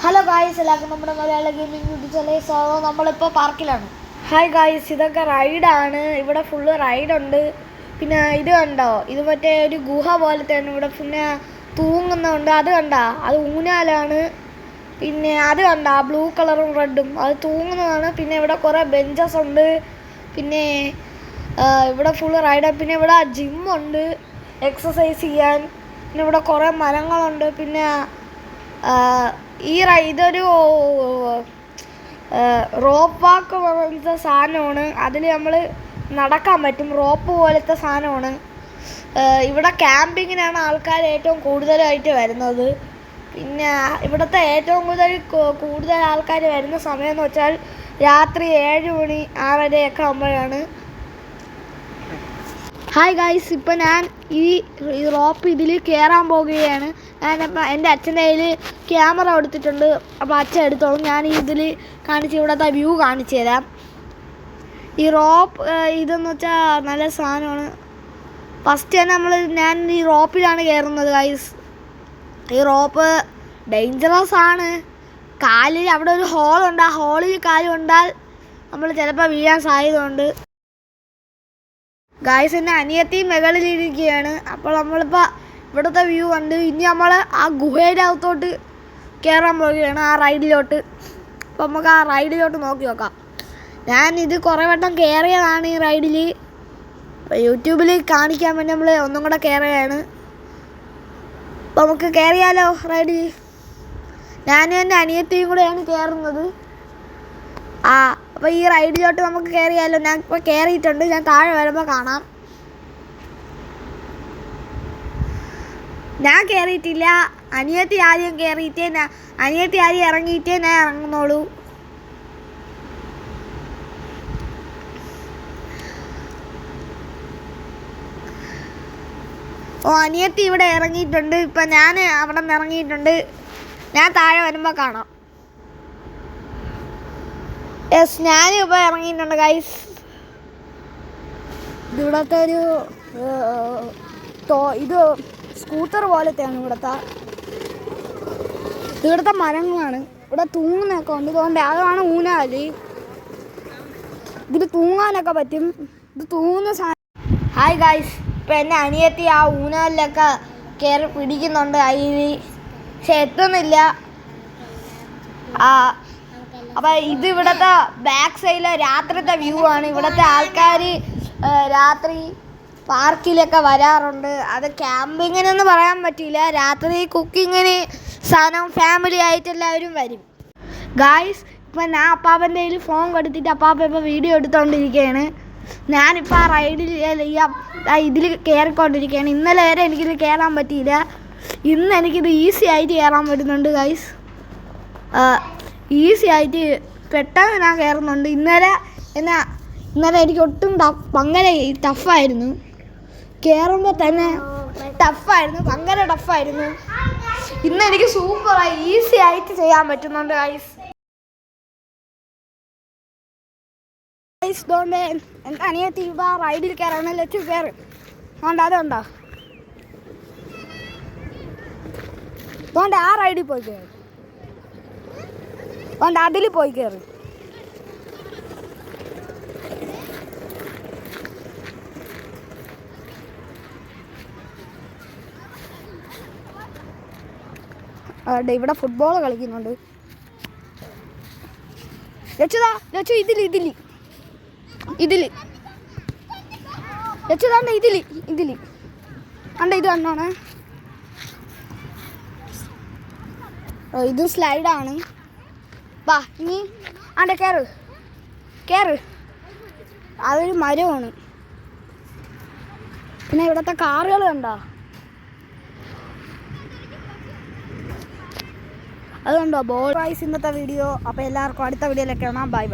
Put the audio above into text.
Hello guys, എല്ലാവർക്കും നമ്മുടെ മലയാള gaming YouTube ചാനലിൽ സ്വാഗതം. നമ്മളിപ്പോൾ പാർക്കിലാണ്. ഹായ് ഗായ്സ്, ഇതൊക്കെ റൈഡാണ്. ഇവിടെ ഫുള്ള് റൈഡുണ്ട്. പിന്നെ ഇത് കണ്ടോ, ഇത് മറ്റേ ഒരു ഗുഹ പോലത്തെയാണ്. ഇവിടെ പിന്നെ തൂങ്ങുന്നുണ്ട്. അത് കണ്ടോ, അത് ഊഞ്ഞാലാണ്. പിന്നെ അത് കണ്ടോ, ബ്ലൂ കളറും റെഡും, അത് തൂങ്ങുന്നതാണ്. പിന്നെ ഇവിടെ കുറേ ബെഞ്ചസ് ഉണ്ട്. പിന്നെ ഇവിടെ ഫുള്ള് റൈഡാണ്. പിന്നെ ഇവിടെ ജിമ്മുണ്ട്, എക്സസൈസ് ചെയ്യാൻ. പിന്നെ ഇവിടെ കുറേ മരങ്ങളുണ്ട്. പിന്നെ ഇതൊരു റോപ്പ് വാക്ക് പോലത്തെ സാധനമാണ്. അതിൽ നമ്മൾ നടക്കാൻ പറ്റും. റോപ്പ് പോലത്തെ സാധനമാണ്. ഇവിടെ ക്യാമ്പിങ്ങിനാണ് ആൾക്കാർ ഏറ്റവും കൂടുതലായിട്ട് വരുന്നത്. പിന്നെ ഇവിടുത്തെ ഏറ്റവും കൂടുതൽ ആൾക്കാർ വരുന്ന സമയം എന്ന് വെച്ചാൽ രാത്രി 7 മണി 6:30 ആകുമ്പോഴാണ്. ഹായ് ഗായ്സ്, ഇപ്പം ഞാൻ ഈ റോപ്പ് ഇതിൽ കയറാൻ പോകുകയാണ്. ഞാനപ്പോൾ എൻ്റെ അച്ഛൻ്റെ കയ്യിൽ ക്യാമറ കൊടുത്തിട്ടുണ്ട്. അപ്പോൾ അച്ഛൻ എടുത്തോളും. ഞാൻ ഇതിൽ കാണിച്ച് ഇവിടുത്തെ വ്യൂ കാണിച്ചു തരാം. ഈ റോപ്പ് ഇതെന്ന് വെച്ചാൽ നല്ല സാധനമാണ്. ഫസ്റ്റ് തന്നെ ഞാൻ ഈ റോപ്പിലാണ് കയറുന്നത് ഗായ്സ്. ഈ റോപ്പ് ഡേഞ്ചറസ് ആണ്. കാലിൽ അവിടെ ഒരു ഹോളുണ്ട്. ആ ഹോളിൽ കാല് കൊണ്ടാൽ നമ്മൾ ചിലപ്പോൾ വീഴാൻ സാധ്യതയുണ്ട്. ഗായ്സ്, എൻ്റെ അനിയത്തിയും മുകളിലിരിക്കുകയാണ്. അപ്പോൾ നമ്മളിപ്പോൾ ഇവിടുത്തെ വ്യൂ കണ്ട് ഇനി നമ്മൾ ആ ഗുഹയുടെ അകത്തോട്ട് കയറാൻ പോവുകയാണ്, ആ റൈഡിലോട്ട്. അപ്പോൾ നമുക്ക് ആ റൈഡിലോട്ട് നോക്കി നോക്കാം. ഞാൻ ഇത് കുറേ വട്ടം കയറിയതാണ് ഈ റൈഡിൽ. യൂട്യൂബിൽ കാണിക്കാൻ വേണ്ടി നമ്മൾ ഒന്നും കൂടെ കയറുകയാണ്. അപ്പോൾ നമുക്ക് കയറിയാലോ റൈഡിൽ. ഞാനും എൻ്റെ അനിയത്തിയും കൂടെയാണ് കയറുന്നത്. അപ്പോൾ ഈ റൈഡിലോട്ട് നമുക്ക് കയറിയാലോ. ഞാൻ ഇപ്പോൾ കയറിയിട്ടുണ്ട്. ഞാൻ താഴെ വരുമ്പോൾ കാണാം. ഞാൻ കയറിയിട്ടില്ല. അനിയത്തി ആദ്യം ഇറങ്ങിയിട്ടേ ഞാൻ ഇറങ്ങുന്നുള്ളൂ. അനിയത്തി ഇവിടെ ഇറങ്ങിയിട്ടുണ്ട്. ഇപ്പം ഞാൻ അവിടെ നിന്ന് ഇറങ്ങിയിട്ടുണ്ട്. ഞാൻ താഴെ വരുമ്പോൾ കാണാം. യെസ്, ഞാനും ഇപ്പോൾ ഇറങ്ങിയിട്ടുണ്ട് ഗൈസ്. ഇവിടുത്തെ ഒരു ഇത് സ്കൂട്ടർ പോലത്തെയാണ് ഇവിടുത്തെ മരങ്ങളാണ്. ഇവിടെ തൂങ്ങുന്നൊക്കെ ഉണ്ട്. ഇതുകൊണ്ട് അതാണ് ഊഞ്ഞാല്. ഇതിൽ തൂങ്ങാനൊക്കെ പറ്റും. ഇത് തൂങ്ങുന്ന സാധനം. ഹായ് ഗൈസ്, ഇപ്പം എന്നെ അനിയത്തി ആ ഊഞ്ഞാലിലൊക്കെ കയറി പിടിക്കുന്നുണ്ട്. അതിൽ പക്ഷെ എത്തുന്നില്ല. അപ്പോൾ ഇത് ഇവിടുത്തെ ബാക്ക് സൈഡിലെ രാത്രിത്തെ വ്യൂ ആണ്. ഇവിടുത്തെ ആൾക്കാർ രാത്രി പാർക്കിലൊക്കെ വരാറുണ്ട്. അത് ക്യാമ്പിങ്ങിനെന്ന് പറയാൻ പറ്റില്ല. രാത്രി കുക്കിങ്ങിന് സാധനം ഫാമിലി ആയിട്ട് എല്ലാവരും വരും. ഗായ്സ്, ഇപ്പം ഞാൻ അപ്പാപ്പൻ്റെ കയ്യിൽ ഫോൺ കൊടുത്തിട്ട് അപ്പാപ്പ ഇപ്പോൾ വീഡിയോ എടുത്തുകൊണ്ടിരിക്കുകയാണ്. ഞാനിപ്പോൾ ആ റൈഡിൽ ഇതിൽ കയറിക്കൊണ്ടിരിക്കുകയാണ്. ഇന്നലെ വരെ എനിക്കിത് കയറാൻ പറ്റിയില്ല. ഇന്ന് എനിക്കിത് ഈസി ആയിട്ട് കയറാൻ പറ്റുന്നുണ്ട് ഗായ്സ്. ഈസി ആയിട്ട് പെട്ടെന്ന് ഞാൻ കയറുന്നുണ്ട്. ഇന്നലെ എനിക്ക് ഒട്ടും ഭയങ്കര ടഫായിരുന്നു. കയറുമ്പോൾ തന്നെ ടഫായിരുന്നു, ഭയങ്കര ടഫായിരുന്നു. ഇന്ന് എനിക്ക് സൂപ്പറായി ഈസി ആയിട്ട് ചെയ്യാൻ പറ്റുന്നുണ്ട് ഗൈസ്. ഇതുകൊണ്ട് എൻ്റെ അനിയത്തി റൈഡിൽ കയറാണ്. ലച്ചു കയറി അതുകൊണ്ടോ അതുകൊണ്ട് ആ റൈഡിൽ പോയി കയറി. അതുകൊണ്ട് അതിൽ പോയി കയറി. ഇവിടെ ഫുട്ബോൾ കളിക്കുന്നുണ്ട്. ലച്ചു ഇതിൽ ലച്ചു താണ്ട ഇതിൽ അണ്ട ഇത് കണ്ടോണേ. ഇത് സ്ലൈഡാണ്. വാ ഇനി ആണ്ടെ കയറ്. അതൊരു മരമാണ്. പിന്നെ ഇവിടുത്തെ കാറുകൾ കണ്ടോ, അതുകൊണ്ടോ ബോൾ. ഇന്നത്തെ വീഡിയോ. അപ്പോൾ എല്ലാവർക്കും അടുത്ത വീഡിയോയിലേക്ക് കാണാം. ബൈ.